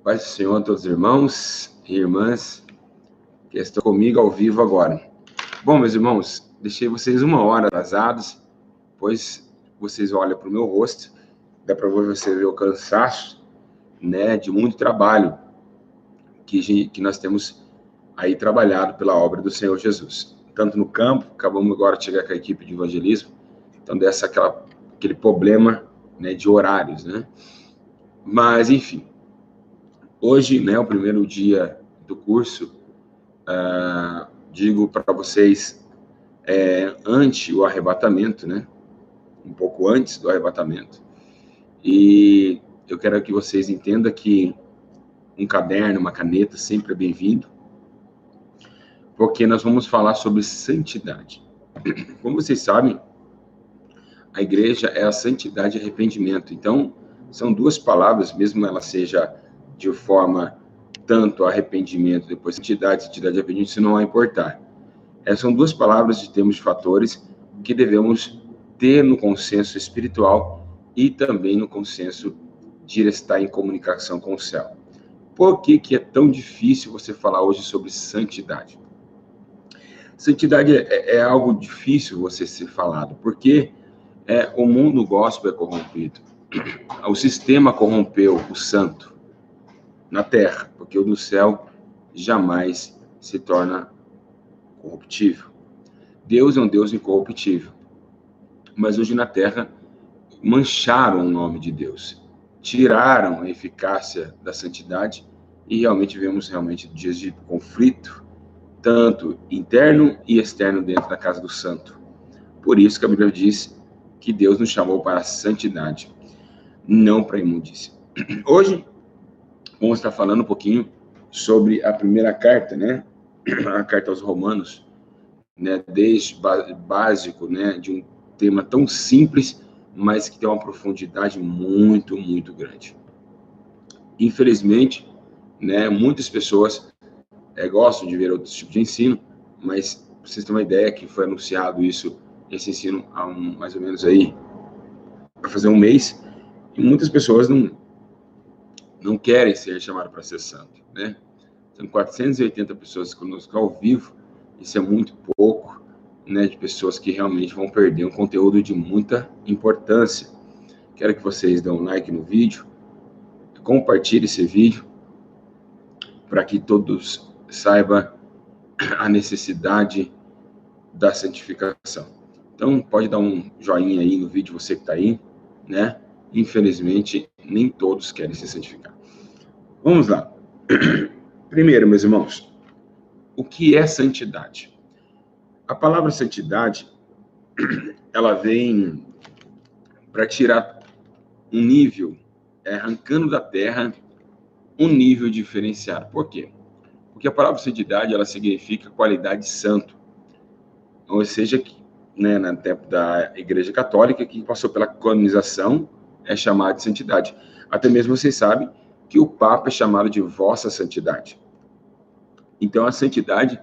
Paz do Senhor a todos os irmãos e irmãs que estão comigo ao vivo agora. Bom, meus irmãos, deixei vocês 1 hora atrasados, pois vocês olham para o meu rosto, dá para você ver o cansaço, né, de muito trabalho que nós temos aí trabalhado pela obra do Senhor Jesus. Tanto no campo, acabamos agora de chegar com a equipe de evangelismo, então dessa aquele problema, né, de horários, né? Mas, enfim, hoje, né, o primeiro dia do curso, digo para vocês, ante o arrebatamento, né, um pouco antes do arrebatamento, e eu quero que vocês entendam que um caderno, uma caneta sempre é bem-vindo, porque nós vamos falar sobre santidade. Como vocês sabem, a igreja é a santidade e arrependimento. Então, são duas palavras, mesmo ela seja de forma tanto arrependimento, depois santidade e arrependimento, isso não vai importar. São duas palavras de termos de fatores que devemos ter no consenso espiritual e também no consenso de estar em comunicação com o céu. Por que é tão difícil você falar hoje sobre santidade? Santidade é algo difícil você ser falado, porque o mundo gospel é corrompido. O sistema corrompeu o santo na terra, porque o do céu jamais se torna corruptível. Deus é um Deus incorruptível. Mas hoje na terra mancharam o nome de Deus, tiraram a eficácia da santidade e realmente vemos dias de conflito, tanto interno e externo dentro da casa do santo. Por isso que a Bíblia diz que Deus nos chamou para a santidade, não para a imundícia. Hoje vamos estar falando um pouquinho sobre a primeira carta, né? A carta aos Romanos, né? Desde básico, né? De um tema tão simples, mas que tem uma profundidade muito, muito grande. Infelizmente, né? Muitas pessoas gostam de ver outros tipos de ensino, mas pra vocês terem uma ideia que foi anunciado esse ensino há mais ou menos aí, vai fazer 1 mês, e muitas pessoas não querem ser chamadas para ser santo, né? São 480 pessoas conosco ao vivo, isso é muito pouco, né, de pessoas que realmente vão perder um conteúdo de muita importância. Quero que vocês dêem um like no vídeo, compartilhem esse vídeo, para que todos saibam a necessidade da santificação. Então, pode dar um joinha aí no vídeo, você que está aí, né? Infelizmente, nem todos querem se santificar. Vamos lá. Primeiro, meus irmãos, o que é santidade? A palavra santidade, ela vem para tirar um nível, arrancando da terra um nível diferenciado. Por quê? Porque a palavra santidade, ela significa qualidade de santo. Ou seja, né, no tempo da Igreja Católica, que passou pela canonização, é chamada de santidade. Até mesmo vocês sabem que o Papa é chamado de Vossa Santidade. Então, a santidade,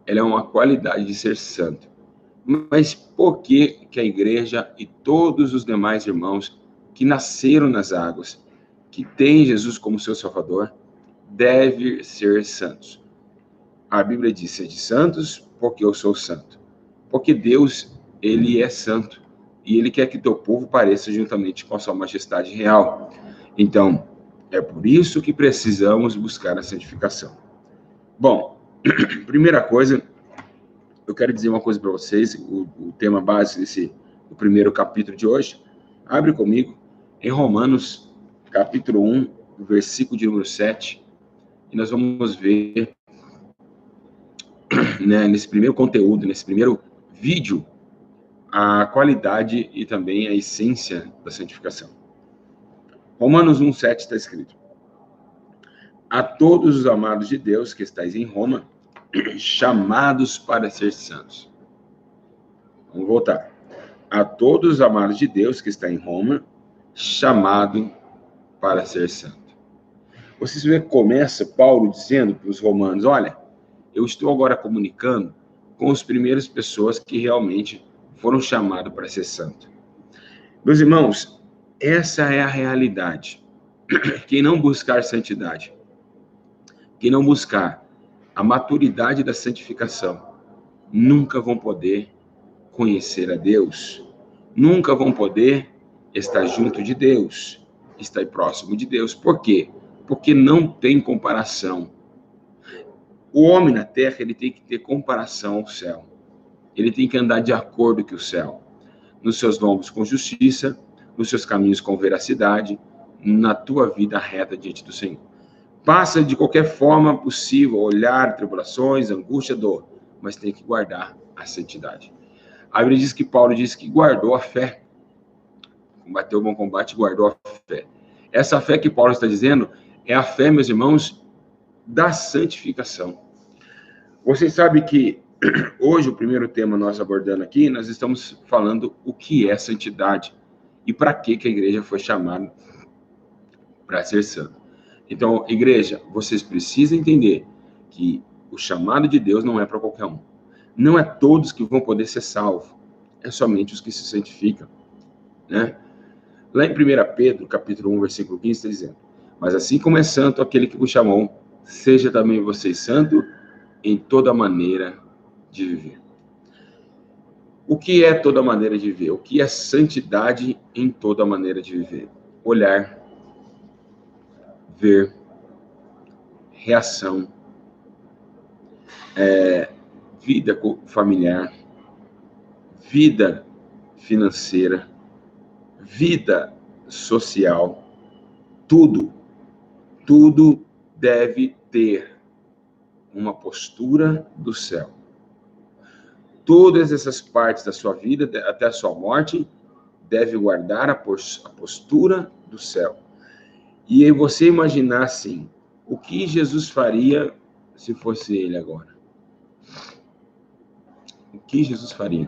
ela é uma qualidade de ser santo. Mas por que a Igreja e todos os demais irmãos que nasceram nas águas, que têm Jesus como seu Salvador, devem ser santos? A Bíblia diz: sede santos, porque eu sou santo. Porque Deus, ele é santo, e ele quer que teu povo pareça juntamente com a sua majestade real. Então, é por isso que precisamos buscar a santificação. Bom, primeira coisa, eu quero dizer uma coisa para vocês, o tema base do primeiro capítulo de hoje. Abre comigo em Romanos, capítulo 1, versículo de número 7, e nós vamos ver, né, nesse primeiro conteúdo, nesse primeiro vídeo, a qualidade e também a essência da santificação. Romanos 1,7 está escrito: a todos os amados de Deus que estáis em Roma, chamados para ser santos. Vamos voltar. A todos os amados de Deus que está em Roma, chamado para ser santo. Vocês vê que começa Paulo dizendo para os romanos: olha, eu estou agora comunicando com as primeiras pessoas que realmente foram chamados para ser santo. Meus irmãos, essa é a realidade. Quem não buscar santidade que não buscar a maturidade da santificação, nunca vão poder conhecer a Deus, nunca vão poder estar junto de Deus, estar próximo de Deus. Por quê? Porque não tem comparação. O homem na terra, ele tem que ter comparação ao céu. Ele tem que andar de acordo com o céu. Nos seus lombos com justiça, nos seus caminhos com veracidade, na tua vida reta diante do Senhor. Passa de qualquer forma possível, olhar, tribulações, angústia, dor, mas tem que guardar a santidade. A Bíblia diz que Paulo diz que guardou a fé. Combateu o bom combate e guardou a fé. Essa fé que Paulo está dizendo é a fé, meus irmãos, da santificação. Vocês sabem que hoje o primeiro tema nós abordando aqui, nós estamos falando o que é santidade e para que a igreja foi chamada para ser santa. Então, igreja, vocês precisam entender que o chamado de Deus não é para qualquer um. Não é todos que vão poder ser salvos, é somente os que se santificam, né? Lá em 1 Pedro, capítulo 1, versículo 15, está dizendo: mas assim como é santo aquele que vos chamou, seja também vocês santo em toda maneira de viver. O que é toda maneira de viver? O que é santidade em toda maneira de viver? Olhar, ver, reação, vida familiar, vida financeira, vida social, tudo deve ter uma postura do céu. Todas essas partes da sua vida, até a sua morte, deve guardar a postura do céu. E aí você imaginar assim, o que Jesus faria se fosse ele agora? O que Jesus faria?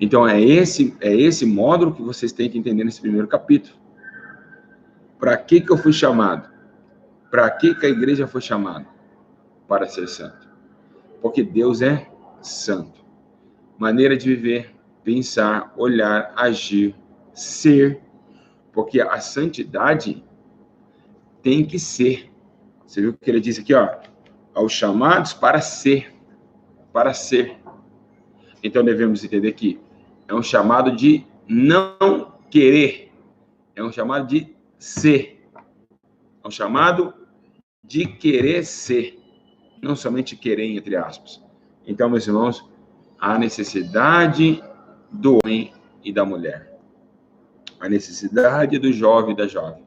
Então é esse módulo que vocês têm que entender nesse primeiro capítulo. Para que eu fui chamado? Para que a igreja foi chamada? Para ser santo. Porque Deus é santo. Maneira de viver, pensar, olhar, agir, ser. Porque a santidade tem que ser. Você viu o que ele disse aqui, ó? Aos chamados para ser. Para ser. Então devemos entender que é um chamado de não querer. É um chamado de ser. É um chamado de querer ser. Não somente querer, entre aspas. Então, meus irmãos, a necessidade do homem e da mulher. A necessidade do jovem e da jovem.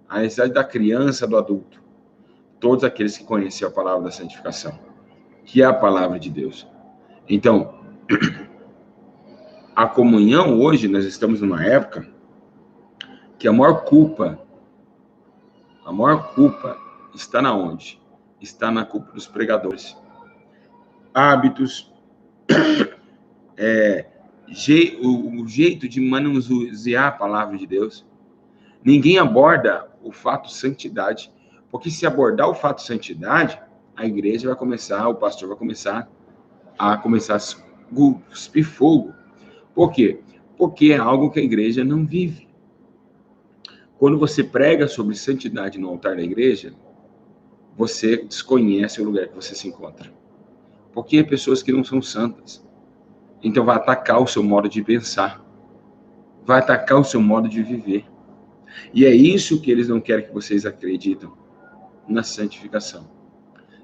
A necessidade da criança, do adulto. Todos aqueles que conhecem a palavra da santificação, que é a palavra de Deus. Então, a comunhão hoje, nós estamos numa época que a maior culpa está na onde? Está na culpa dos pregadores. Hábitos, o jeito de manusear a palavra de Deus. Ninguém aborda o fato santidade, porque se abordar o fato santidade, a igreja vai começar, o pastor vai começar a cuspir fogo. Por quê? Porque é algo que a igreja não vive. Quando você prega sobre santidade no altar da igreja, você desconhece o lugar que você se encontra. Porque é pessoas que não são santas. Então vai atacar o seu modo de pensar. Vai atacar o seu modo de viver. E é isso que eles não querem que vocês acreditem na santificação.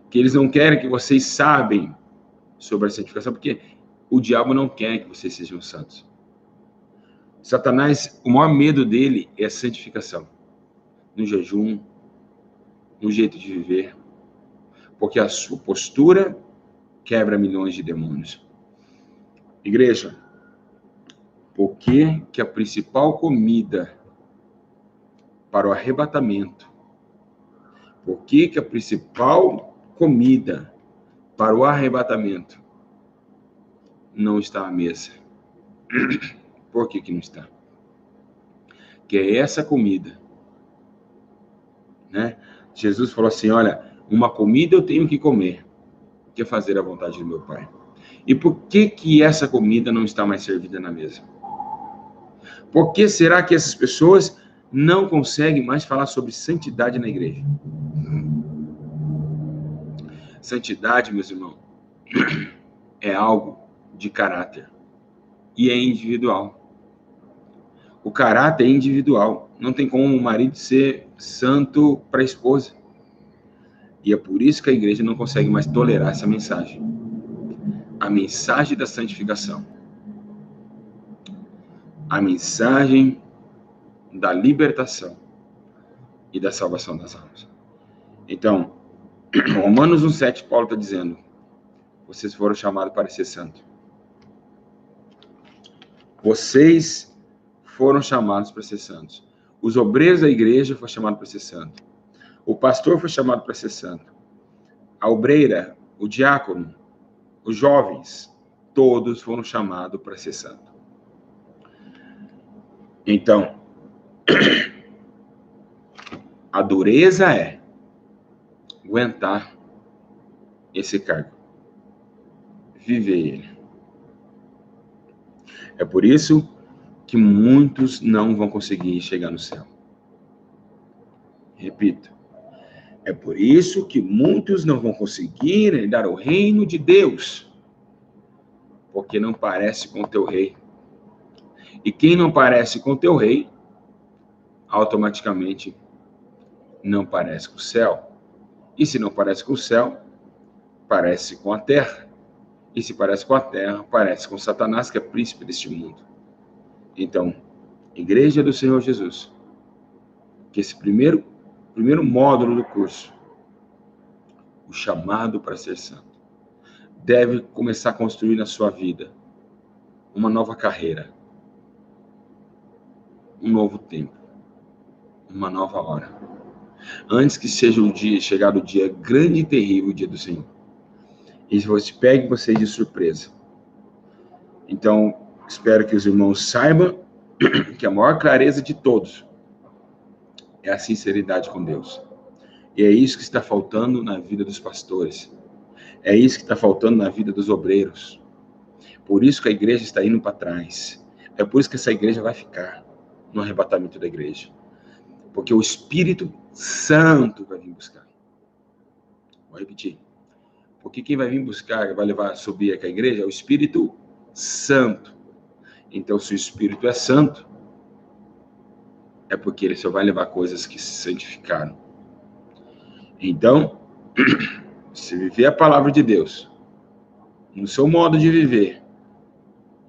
Que eles não querem que vocês sabem sobre a santificação, porque o diabo não quer que vocês sejam santos. Satanás, o maior medo dele é a santificação. No jejum, no jeito de viver. Porque a sua postura quebra milhões de demônios. Igreja, por que a principal comida para o arrebatamento, por que a principal comida para o arrebatamento não está à mesa? Por que não está? Que é essa comida, né? Jesus falou assim, olha, uma comida eu tenho que comer, que é fazer a vontade do meu Pai. E por que essa comida não está mais servida na mesa? Por que será que essas pessoas não conseguem mais falar sobre santidade na igreja? Santidade, meus irmãos, é algo de caráter e é individual. O caráter é individual. Não tem como o marido ser santo para a esposa. E é por isso que a igreja não consegue mais tolerar essa mensagem. A mensagem da santificação. A mensagem da libertação e da salvação das almas. Então, Romanos 1,7, Paulo está dizendo: vocês foram chamados para ser santos. Vocês foram chamados para ser santos. Os obreiros da igreja foram chamados para ser santos. O pastor foi chamado para ser santo. A obreira, o diácono, os jovens, todos foram chamados para ser santos. Então, a dureza é aguentar esse cargo, viver ele. É por isso que muitos não vão conseguir chegar no céu. Repito, é por isso que muitos não vão conseguir herdar o reino de Deus, porque não parece com o teu rei. E quem não parece com o teu rei, automaticamente não parece com o céu. E se não parece com o céu, parece com a terra. E se parece com a terra, parece com Satanás, que é príncipe deste mundo. Então, Igreja do Senhor Jesus, que esse primeiro módulo do curso, o chamado para ser santo, deve começar a construir na sua vida uma nova carreira, um novo tempo, uma nova hora. Antes que seja chegado o dia grande e terrível, o dia do Senhor. E se pegue vocês de surpresa. Então, espero que os irmãos saibam que a maior clareza de todos é a sinceridade com Deus. E é isso que está faltando na vida dos pastores. É isso que está faltando na vida dos obreiros. Por isso que a igreja está indo para trás. É por isso que essa igreja vai ficar no arrebatamento da igreja. Porque o Espírito Santo vai vir buscar. Vou repetir. Porque quem vai vir buscar, vai subir aqui a igreja, é o Espírito Santo. Então, se o Espírito é santo, é porque ele só vai levar coisas que se santificaram. Então, se viver a palavra de Deus, no seu modo de viver,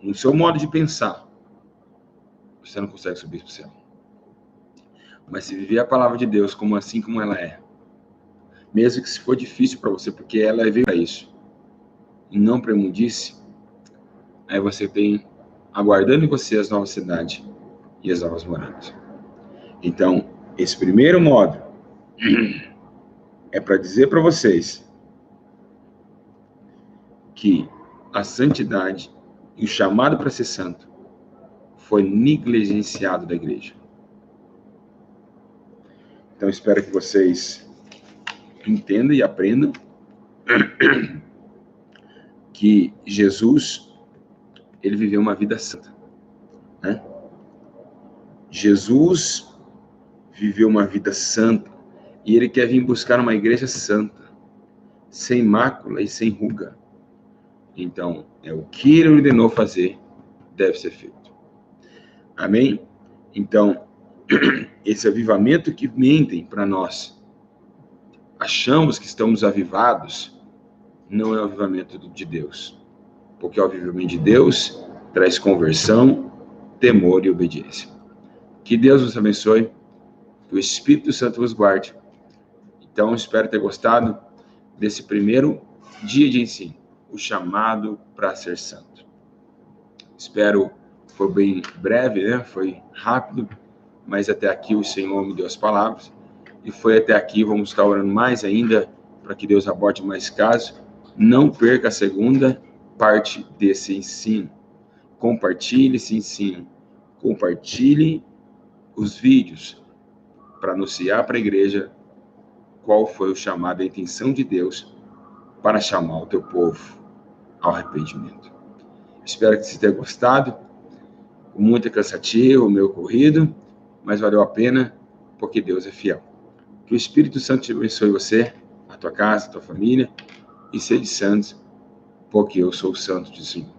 no seu modo de pensar, você não consegue subir para o céu. Mas se viver a palavra de Deus assim como ela é, mesmo que se for difícil para você, porque ela veio para isso, e não para imundice, aí você tem aguardando em você as novas cidades e as novas moradas. Então, esse primeiro modo é para dizer para vocês que a santidade e o chamado para ser santo foi negligenciado da igreja. Então, espero que vocês entendam e aprendam que Jesus, ele viveu uma vida santa, né? Jesus viveu uma vida santa e ele quer vir buscar uma igreja santa, sem mácula e sem ruga. Então, o que ele ordenou fazer deve ser feito. Amém? Então, esse avivamento que mentem para nós, achamos que estamos avivados, não é o avivamento de Deus. Porque o avivamento de Deus traz conversão, temor e obediência. Que Deus nos abençoe, que o Espírito Santo vos guarde. Então, espero ter gostado desse primeiro dia de ensino, o chamado para ser santo. Espero, foi bem breve, né? Foi rápido, mas até aqui o Senhor me deu as palavras, e foi até aqui, vamos estar orando mais ainda, para que Deus aborde mais casos. Não perca a segunda parte desse ensino. Compartilhe esse ensino. Compartilhe os vídeos para anunciar para a igreja qual foi o chamado, a intenção de Deus para chamar o teu povo ao arrependimento. Espero que você tenha gostado. Muito cansativo o meu corrido, mas valeu a pena porque Deus é fiel. Que o Espírito Santo te abençoe você, a tua casa, a tua família. e sede santos, porque eu sou santo, diz o Senhor.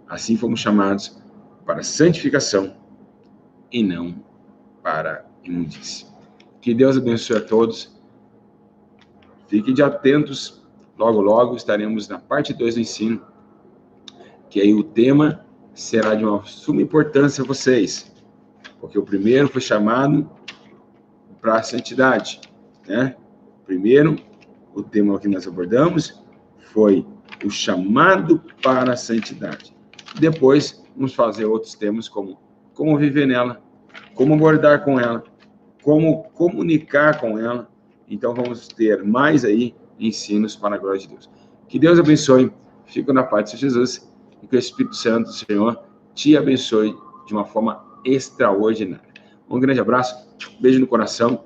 Assim fomos chamados para santificação e não para imundície. Que Deus abençoe a todos. Fiquem de atentos. Logo, logo estaremos na parte 2 do ensino, que aí o tema será de uma suma importância a vocês, porque o primeiro foi chamado para a santidade, né? Primeiro, o tema que nós abordamos foi o chamado para a santidade. Depois, vamos fazer outros temas como viver nela, como abordar com ela, como comunicar com ela. Então, vamos ter mais aí ensinos para a glória de Deus. Que Deus abençoe. Fico na paz de Jesus e que o Espírito Santo do Senhor te abençoe de uma forma extraordinária. Um grande abraço, beijo no coração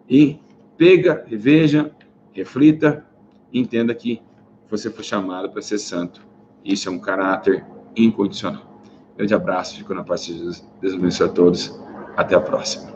e pega, reveja, reflita e entenda que você foi chamado para ser santo. Isso é um caráter incondicional. Grande abraço, fico na paz de Jesus. Deus abençoe a todos. Até a próxima.